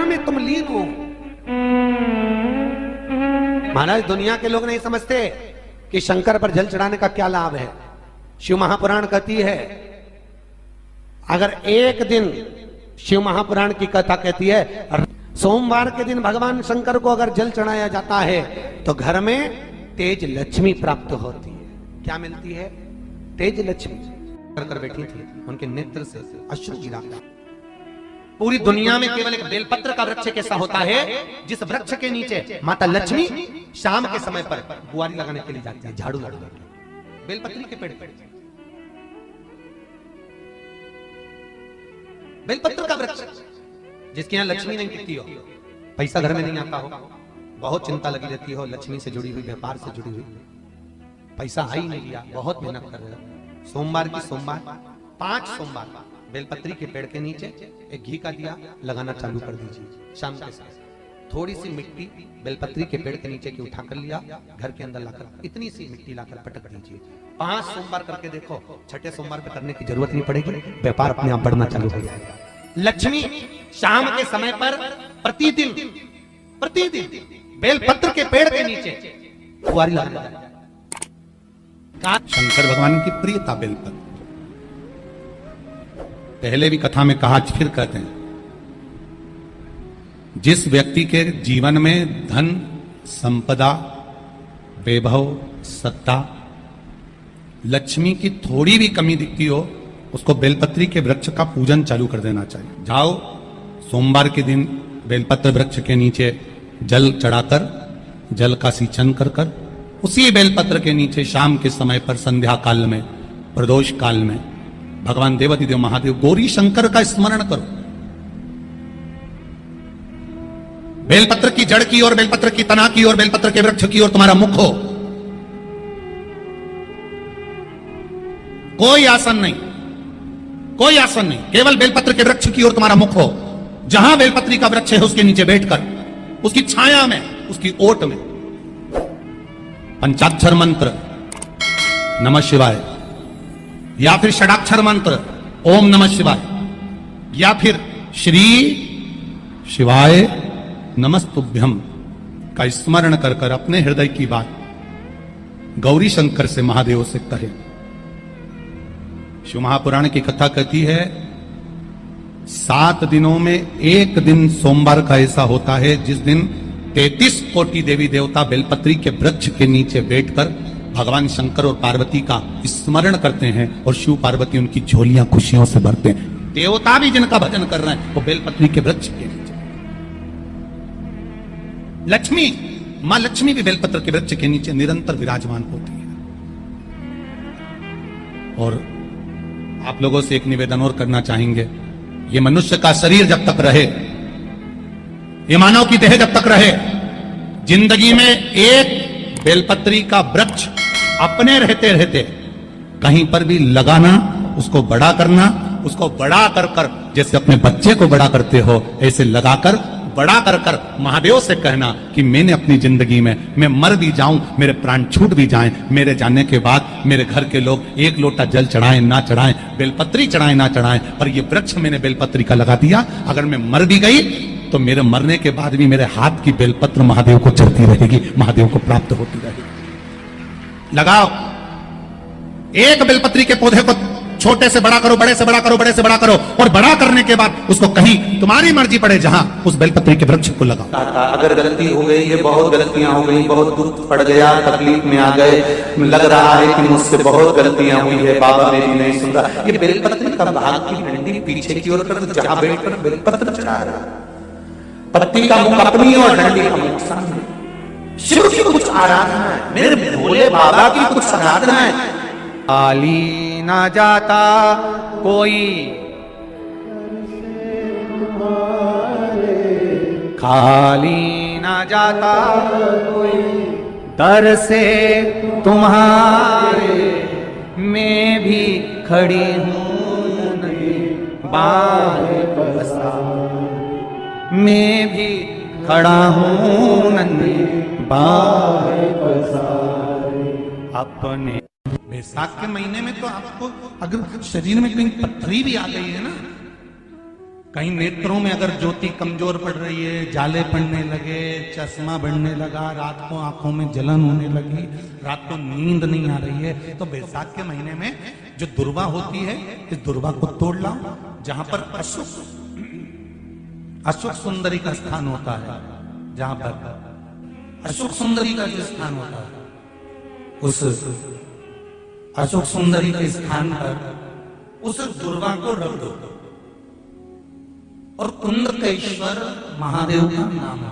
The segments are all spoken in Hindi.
घर में तुम लीन हो। महाराज दुनिया के लोग नहीं समझते कि शंकर पर जल चढ़ाने का क्या लाभ है। शिव महापुराण कहती है, अगर एक दिन शिव महापुराण की कथा कहती है सोमवार के दिन भगवान शंकर को अगर जल चढ़ाया जाता है तो घर में तेज लक्ष्मी प्राप्त होती है। क्या मिलती है? तेज लक्ष्मी। कर बैठी थी, उनके नेत्र से अश्रु गिरा। पूरी दुनिया में केवल एक बेलपत्र का वृक्ष कैसा होता है जिस वृक्ष के नीचे माता लक्ष्मी शाम के समय पर बुआरी लगाने के लिए जाती है, झाड़ू लगाने के लिए। बेलपत्री के पेड़ पर बेलपत्र का वृक्ष, जिसके यहाँ लक्ष्मी नहीं टिकती हो, पैसा घर में नहीं आता हो, बहुत चिंता लगी रहती हो, लक्ष्मी से जुड़ी हुई, व्यापार से जुड़ी हुई, पैसा आ ही नहीं लिया, बहुत मेहनत कर रहे हो। सोमवार की सोमवार 5 सोमवार बेलपत्री के पेड़ के नीचे एक घी का दिया लगाना चालू कर दीजिए। शाम के समय थोड़ी सी मिट्टी बेलपत्री के पेड़ के नीचे की उठाकर लिया, घर के अंदर लाकर इतनी सी मिट्टी लाकर पटक दीजिए। 5 सोमवार करके देखो, छठे सोमवार पे करने की जरूरत नहीं पड़ेगी, व्यापार अपने आप बढ़ना चालू हो जाएगा। लक्ष्मी शाम के समय पर प्रतिदिन बेलपत्र के पेड़ के नीचे बुआरी लगाना। शंकर भगवान की प्रियता बेलपत्र। पहले भी कथा में कहा, फिर कहते हैं, जिस व्यक्ति के जीवन में धन, संपदा, वैभव, सत्ता, लक्ष्मी की थोड़ी भी कमी दिखती हो, उसको बेलपत्री के वृक्ष का पूजन चालू कर देना चाहिए। जाओ सोमवार के दिन बेलपत्र वृक्ष के नीचे जल चढ़ाकर, जल का सिंचन कर कर, उसी बेलपत्र के नीचे शाम के समय पर संध्या काल में, प्रदोष काल में भगवान देवाधिदेव महादेव गौरी शंकर का स्मरण करो। बेलपत्र की जड़ की ओर, बेलपत्र की तना की ओर, बेलपत्र के वृक्ष की ओर तुम्हारा मुख हो। कोई आसन नहीं, कोई आसन नहीं, केवल बेलपत्र के वृक्ष की ओर तुम्हारा मुख हो। जहां बेलपत्री का वृक्ष है उसके नीचे बैठकर, उसकी छाया में, उसकी ओट में पंचाक्षर मंत्र नमः शिवाय, या फिर षडाक्षर मंत्र ओम नमः शिवाय, या फिर श्री शिवाय नमस्तुभ्यम का स्मरण कर कर अपने हृदय की बात गौरी शंकर से, महादेव से कहे। शिव महापुराण की कथा कहती है 7 दिनों में एक दिन सोमवार का ऐसा होता है जिस दिन 33 कोटि देवी देवता बेलपत्री के वृक्ष के नीचे बैठकर भगवान शंकर और पार्वती का स्मरण करते हैं और शिव पार्वती उनकी झोलियां खुशियों से भरते हैं। देवता भी जिनका भजन कर रहे हैं वो बेलपत्री के वृक्ष के नीचे। लक्ष्मी, मां लक्ष्मी भी बेलपत्र के वृक्ष के नीचे निरंतर विराजमान होती है। और आप लोगों से एक निवेदन और करना चाहेंगे, ये मनुष्य का शरीर जब तक रहे, ये मानव की देह जब तक रहे, जिंदगी में एक बेलपत्री का वृक्ष अपने रहते रहते कहीं पर भी लगाना, उसको बड़ा करना, उसको बड़ा कर कर जैसे अपने बच्चे को बड़ा करते हो ऐसे लगाकर बड़ा कर कर महादेव से कहना कि मैंने अपनी जिंदगी में, मैं मर भी जाऊं, मेरे प्राण छूट भी जाएं, मेरे जाने के बाद मेरे घर के लोग एक लोटा जल चढ़ाएं ना चढ़ाएं, बेलपत्री चढ़ाएं ना चढ़ाएं, पर ये वृक्ष मैंने बेलपत्री का लगा दिया, अगर मैं मर भी गई तो मेरे मरने के बाद भी मेरे हाथ की बेलपत्र महादेव को चढ़ती रहेगी, महादेव को प्राप्त होती रहेगी। लगाओ एक बेलपत्री के पौधे को, छोटे से बड़ा करो, बड़े से बड़ा करो, बड़े से बड़ा करो, और बड़ा करने के बाद उसको कहीं तुम्हारी मर्जी पड़े जहां उस बेलपत्री के वृक्ष को लगाओ। अगर गलती हो गई है, बहुत गलतियां हो गई, बहुत दुख पड़ गया, तकलीफ में आ गए, लग रहा है कि मुझसे बहुत गलतियां हुई है, बाबा मेरी नहीं सुन रहा, ये बेलपत्री का भाग की डंडी पीछे की ओर कर, जहां बैठकर बेलपत्र चढ़ा रहा, पत्ती का मुख अपनी और डंडी का मुख सामने। शिव की कुछ आराधना है, मेरे भोले बाबा की कुछ आराधना है। खाली ना जाता कोई, खाली ना जाता कोई, दर से तुम्हारे मैं भी खड़ी हूं नहीं, बाहें पसार मैं भी खड़ा हूं नन्ही, बाहें पसार अपने। बैसाख के महीने में तो आपको अगर शरीर में कहीं पथरी भी आ गई है ना, कहीं नेत्रों में अगर ज्योति कमजोर पड़ रही है, जाले पड़ने लगे, चश्मा बढ़ने लगा, रात को आंखों में जलन होने लगी, रात को नींद नहीं आ रही है, तो बैसाख के महीने में जो दुर्वा होती है, इस दुर्वा को तोड़ लाओ। जहां पर अशुक सुंदरी का स्थान होता है, जहां पर अशुक सुंदरी का जो स्थान होता है, उस अशुक सुंदरी के स्थान पर उस दुर्वा को रख दो। और कुंदकेश्वर महादेव का नाम है।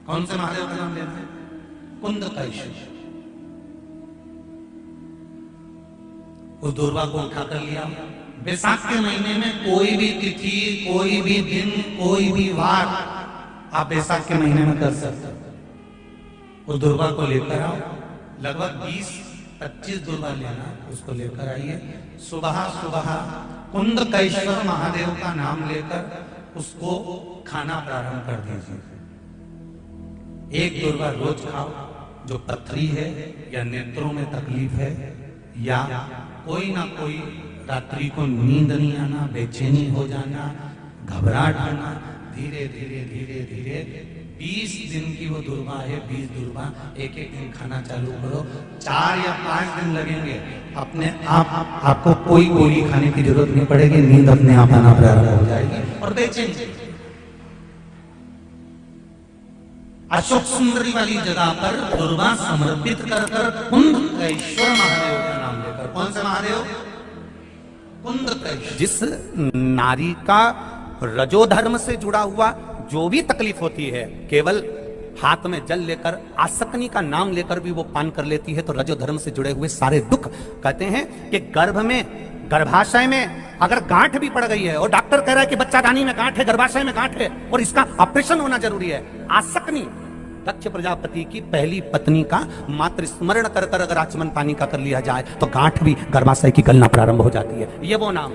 कौन से महादेव का नाम लेना है? कुंदकेश्वर। उस दुर्वा को उठाकर लिया। बैसाख के महीने में कोई भी तिथि, कोई भी दिन, कोई भी वार आप बैसाख के महीने में कर सकते हो। उस दुर्वा को लेकर आओ, लगभग 20-25 दुर्वा लेना, उसको लेकर आइए। सुबह सुबह कुंदकेश्वर महादेव का नाम लेकर उसको खाना प्रारंभ कर दीजिए। एक दुर्वा रोज खाओ। जो पथरी है या नेत्रों में तकलीफ है या कोई ना कोई रात्रि को नींद नहीं आना, बेचैनी हो जाना, घबराहट आना, धीरे धीरे धीरे धीरे 20 दिन की वो दुर्वा है, 20 दुर्वा एक एक दिन खाना चालू करो। 4 या 5 दिन लगेंगे, अपने आप आपको कोई गोली खाने की जरूरत नहीं पड़ेगी, नींद अपने आप आना प्रारंभ हो जाएगी और बेचैनी। अशोक सुंदरी वाली जगह पर दुर्वा समर्पित कर कुंदकेश्वर महादेव का नाम लेकर। कौन से महादेव? कुंदकेश्वर। जिस नारी का रजोधर्म से जुड़ा हुआ जो भी तकलीफ होती है, केवल हाथ में जल लेकर, आसक्ति का नाम लेकर भी वो पान कर लेती है, तो रजोधर्म से जुड़े हुए सारे दुख, कहते हैं कि गर्भ में, गर्भाशय में अगर गांठ भी पड़ गई है और डॉक्टर कह रहा है कि बच्चादानी में गांठ है, गर्भाशय में गांठ है और इसका ऑपरेशन होना जरूरी है, आसक्ति दक्ष प्रजापति की पहली पत्नी का मात्र स्मरण कर कर अगर आचमन पानी का कर लिया जाए तो गांठ भी गर्भाशय की गलना प्रारंभ हो जाती है। ये वो नाम,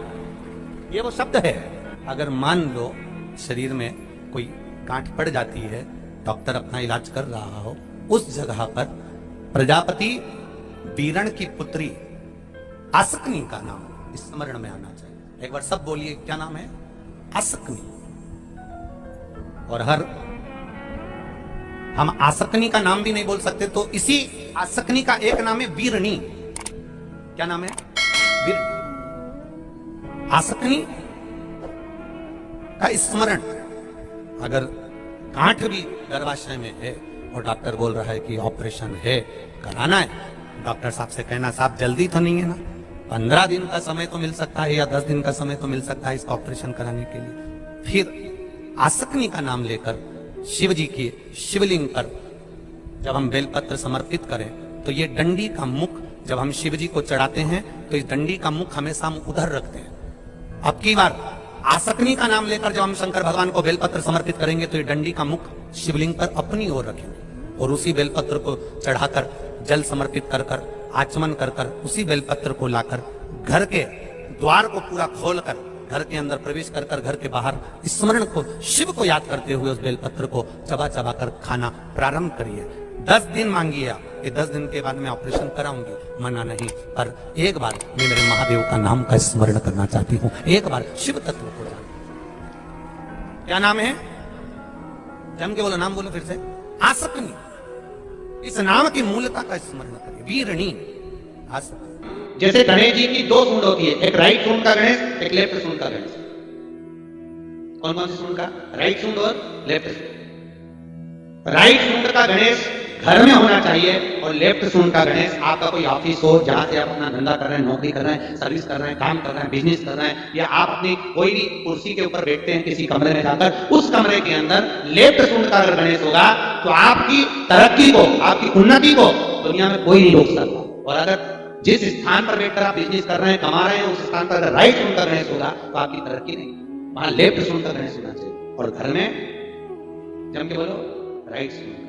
ये वो शब्द है। अगर मान लो शरीर में कोई गांठ पड़ जाती है, डॉक्टर अपना इलाज कर रहा हो, उस जगह पर प्रजापति वीरण की पुत्री आसक्ति का नाम स्मरण में आना चाहिए। एक बार सब बोलिए, क्या नाम है? आसक्ति। और हम आसक्ति का नाम भी नहीं बोल सकते, तो इसी आसक्ति का एक नाम है वीरणी। क्या नाम है? आसक्ति का स्मरण। अगर गांठ भी गर्भाशय में है और डॉक्टर बोल रहा है कि ऑपरेशन है, कराना है, डॉक्टर साहब से कहना, साहब जल्दी तो नहीं है ना, 15 दिन का समय तो मिल सकता है या 10 दिन का समय तो मिल सकता है इसका ऑपरेशन कराने के लिए। फिर आसक्ति का नाम लेकर शिव जी की शिवलिंग पर जब हम बेलपत्र समर्पित करें तो ये डंडी का मुख जब हम शिव जी को चढ़ाते हैं तो इस डंडी का मुख हमेशा हम उधर रखते हैं। अब की बार आसक्ति का नाम लेकर जब हम शंकर भगवान को बेलपत्र समर्पित करेंगे तो ये डंडी का मुख शिवलिंग पर अपनी ओर रखेंगे और उसी बेलपत्र को चढ़ाकर जल समर्पित कर कर आचमन कर कर उसी बेलपत्र को लाकर घर के द्वार को पूरा खोलकर घर के अंदर प्रवेश कर कर घर के बाहर स्मरण को, शिव को याद करते हुए उस बेलपत्र को चबा चबा कर खाना प्रारंभ करिए। 10 दिन मांगिए आप, ये 10 दिन के बाद मैं ऑपरेशन कराऊंगी, मना नहीं, पर एक बार मैं मेरे महादेव का नाम का स्मरण करना चाहती हूँ, एक बार शिव तत्व को जान। क्या नाम है? जम के बोलो, नाम बोलो फिर से। आसक्ति। इस नाम की मूलता का स्मरण करिए। वीरणी आसक्ति। जैसे गणेश जी की 2 सूंड होती है, एक राइट सूंड का गणेश, एक लेफ्ट सूंड का गणेश। कौन कौन सी सूंड का? राइट सूंड और लेफ्ट सूंड। राइट सूंड का गणेश घर में होना चाहिए और लेफ्ट सूंड का गणेश आपका कोई ऑफिस हो, जहां से आप अपना धंधा कर रहे हैं, नौकरी कर रहे हैं, सर्विस कर रहे हैं, काम कर रहे हैं, बिजनेस कर रहे हैं, या आप अपनी कोई भी कुर्सी के ऊपर बैठते हैं किसी कमरे में जाकर, उस कमरे के अंदर लेफ्ट सूंड का अगर गणेश होगा तो आपकी तरक्की को, आपकी उन्नति को दुनिया में कोई नहीं रोक सकता। और अगर जिस स्थान पर बैठकर आप बिजनेस कर रहे हैं, कमा रहे हैं, उस स्थान पर अगर राइट सूंड का गणेश होगा तो आपकी तरक्की नहीं, वहां लेफ्ट सूंड का गणेश होना चाहिए। और घर में जम के बोलो, राइट सूंड।